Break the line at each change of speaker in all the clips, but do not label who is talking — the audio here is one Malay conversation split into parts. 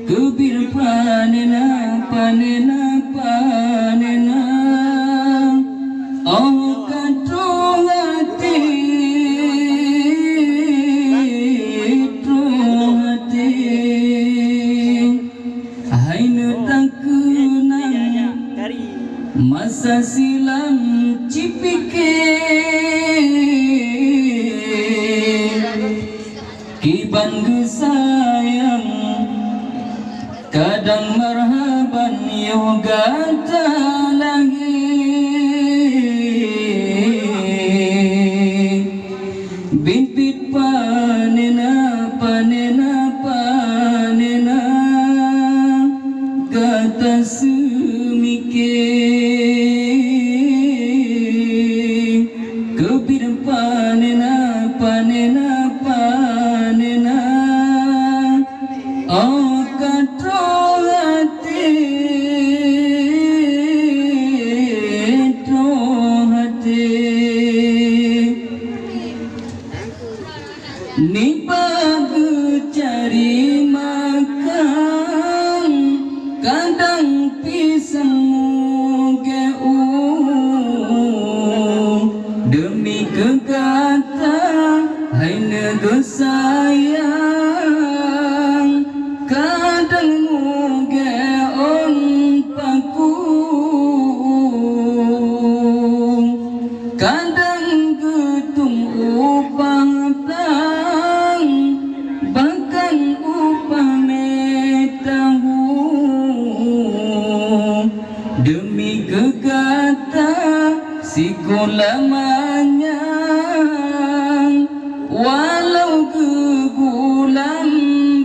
Kubir panena panena panena oh katrohati trohati hainu takunang masa silam cipike kiban sayang kadang marhaban yoga lagi bimbit panena panena panena kata semike kebir panena panena panena oh katrohati trohati ni bagu cari makan kadang pisang geu demi kegata hai nego sayang kadang muge on paku kadang getung upah tang bahkan upah metahu demi kegata si lamanya walau kegulam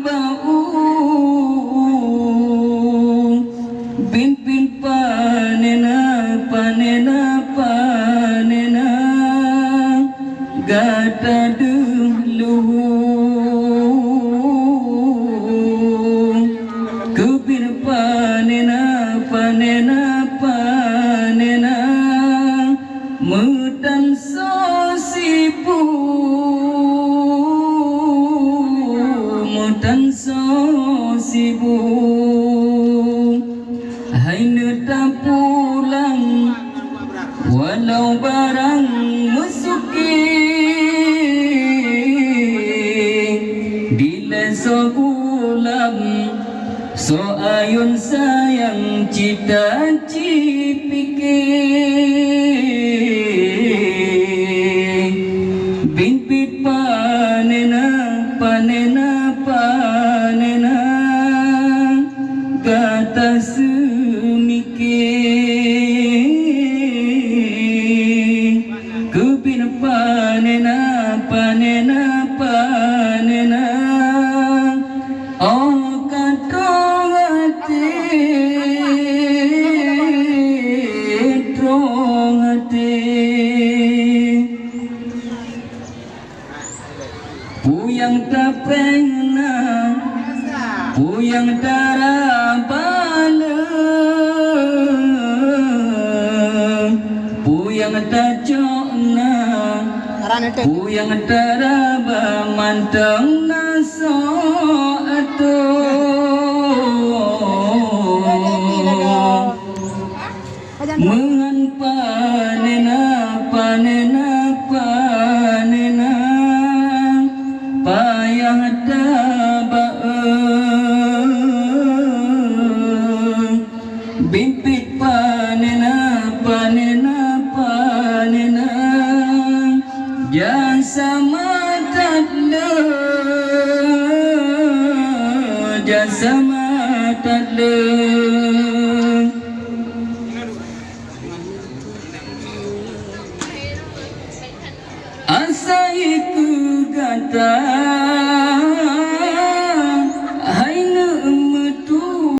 bau pimpin panena panena panena gata dulu kebir panena panena panena mutan sosipu mutan sosipu hai neta pulang walau barang musuki bila sogulam so ayun sayang cita cipike bimbit panena panena panena kata semike kebir panena panena panena oh katrohati trohati puyang tak pernah puyang darabana puyang tak jokna puyang daraba mantang naso ato mengan panena panena panena payah daba bimbit panena panena panena jasa matadle jasa matadle asai ku gata